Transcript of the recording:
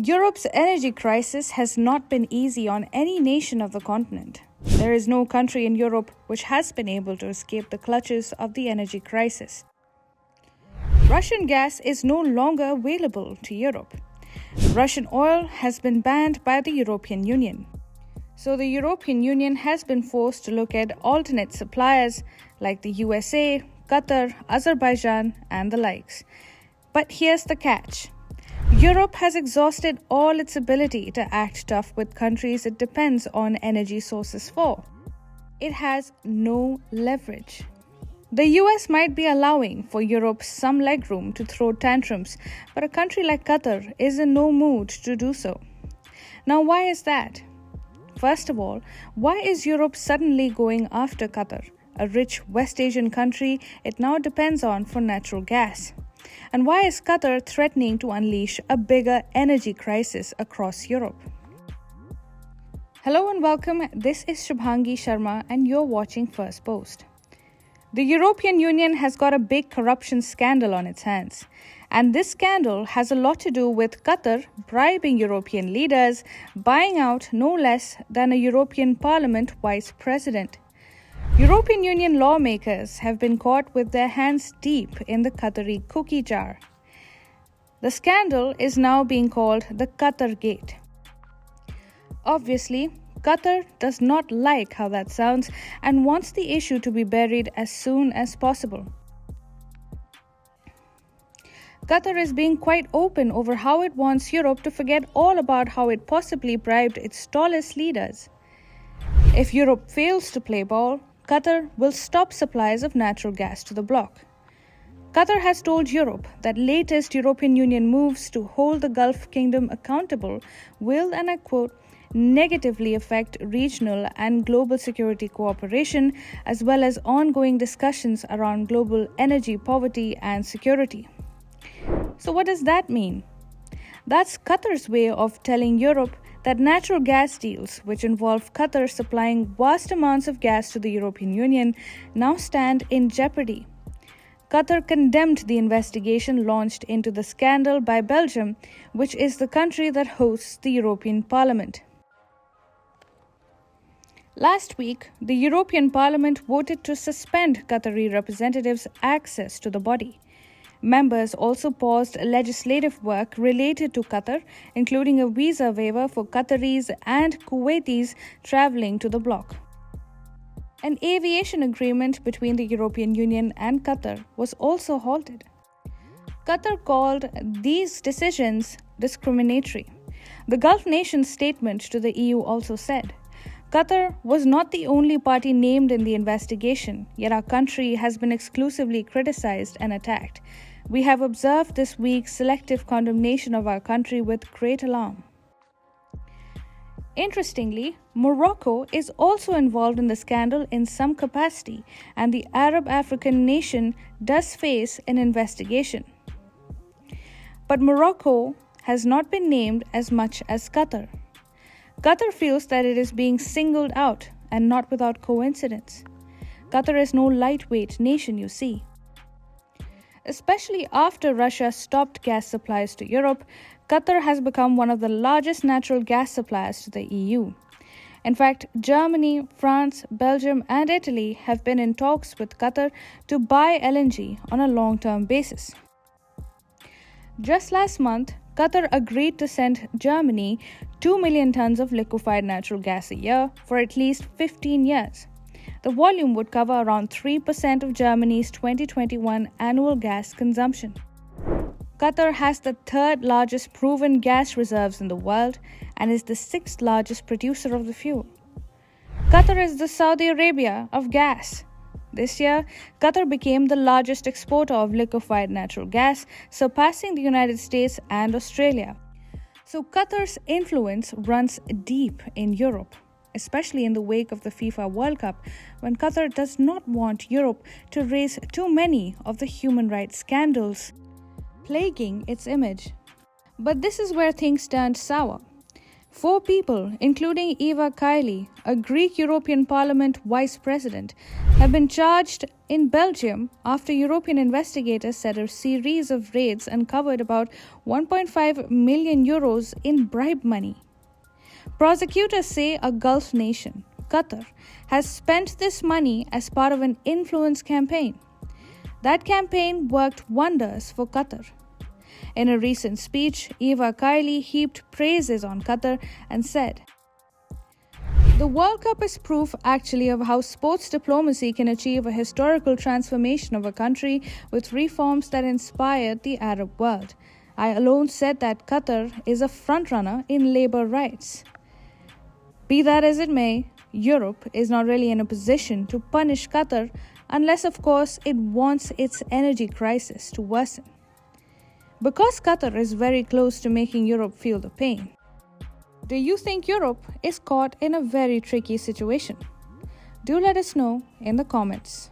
Europe's energy crisis has not been easy on any nation of the continent. There is no country in Europe which has been able to escape the clutches of the energy crisis. Russian gas is no longer available to Europe. Russian oil has been banned by the European Union. So the European Union has been forced to look at alternate suppliers like the USA, Qatar, Azerbaijan, and the likes. But here's the catch. Europe has exhausted all its ability to act tough with countries it depends on energy sources for. It has no leverage. The US might be allowing for Europe some legroom to throw tantrums, but a country like Qatar is in no mood to do so. Now, why is that? First of all, why is Europe suddenly going after Qatar, a rich West Asian country it now depends on for natural gas? And why is Qatar threatening to unleash a bigger energy crisis across Europe? Hello and welcome. This is Shubhangi Sharma and you're watching Firstpost. The European Union has got a big corruption scandal on its hands. And this scandal has a lot to do with Qatar bribing European leaders, buying out no less than a European Parliament vice president. European Union lawmakers have been caught with their hands deep in the Qatari cookie jar. The scandal is now being called the Qatargate. Obviously, Qatar does not like how that sounds and wants the issue to be buried as soon as possible. Qatar is being quite open over how it wants Europe to forget all about how it possibly bribed its tallest leaders. If Europe fails to play ball, Qatar will stop supplies of natural gas to the bloc. Qatar has told Europe that latest European Union moves to hold the Gulf Kingdom accountable will, and I quote, negatively affect regional and global security cooperation as well as ongoing discussions around global energy poverty and security. So what does that mean? That's Qatar's way of telling Europe that natural gas deals, which involve Qatar supplying vast amounts of gas to the European Union, now stand in jeopardy. Qatar condemned the investigation launched into the scandal by Belgium, which is the country that hosts the European Parliament. Last week, the European Parliament voted to suspend Qatari representatives' access to the body. Members also paused legislative work related to Qatar, including a visa waiver for Qataris and Kuwaitis traveling to the bloc. An aviation agreement between the European Union and Qatar was also halted. Qatar called these decisions discriminatory. The Gulf nation's statement to the EU also said, Qatar was not the only party named in the investigation, yet our country has been exclusively criticized and attacked. We have observed this week's selective condemnation of our country with great alarm. Interestingly, Morocco is also involved in the scandal in some capacity, and the Arab African nation does face an investigation. But Morocco has not been named as much as Qatar. Qatar feels that it is being singled out, and not without coincidence. Qatar is no lightweight nation, you see. Especially after Russia stopped gas supplies to Europe, Qatar has become one of the largest natural gas suppliers to the EU. In fact, Germany, France, Belgium, and Italy have been in talks with Qatar to buy LNG on a long-term basis. Just last month, Qatar agreed to send Germany 2 million tons of liquefied natural gas a year for at least 15 years. The volume would cover around 3% of Germany's 2021 annual gas consumption. Qatar has the third largest proven gas reserves in the world and is the sixth largest producer of the fuel. Qatar is the Saudi Arabia of gas. This year, Qatar became the largest exporter of liquefied natural gas, surpassing the United States and Australia. So Qatar's influence runs deep in Europe, especially in the wake of the FIFA World Cup, when Qatar does not want Europe to raise too many of the human rights scandals plaguing its image. But this is where things turned sour. 4 people, including Eva Kaili, a Greek European Parliament vice president, have been charged in Belgium after European investigators said a series of raids uncovered about 1.5 million euros in bribe money. Prosecutors say a Gulf nation, Qatar, has spent this money as part of an influence campaign. That campaign worked wonders for Qatar. In a recent speech, Eva Kaili heaped praises on Qatar and said, "The World Cup is proof actually of how sports diplomacy can achieve a historical transformation of a country with reforms that inspired the Arab world. I alone said that Qatar is a frontrunner in labor rights." Be that as it may, Europe is not really in a position to punish Qatar unless, of course, it wants its energy crisis to worsen. Because Qatar is very close to making Europe feel the pain. Do you think Europe is caught in a very tricky situation? Do let us know in the comments.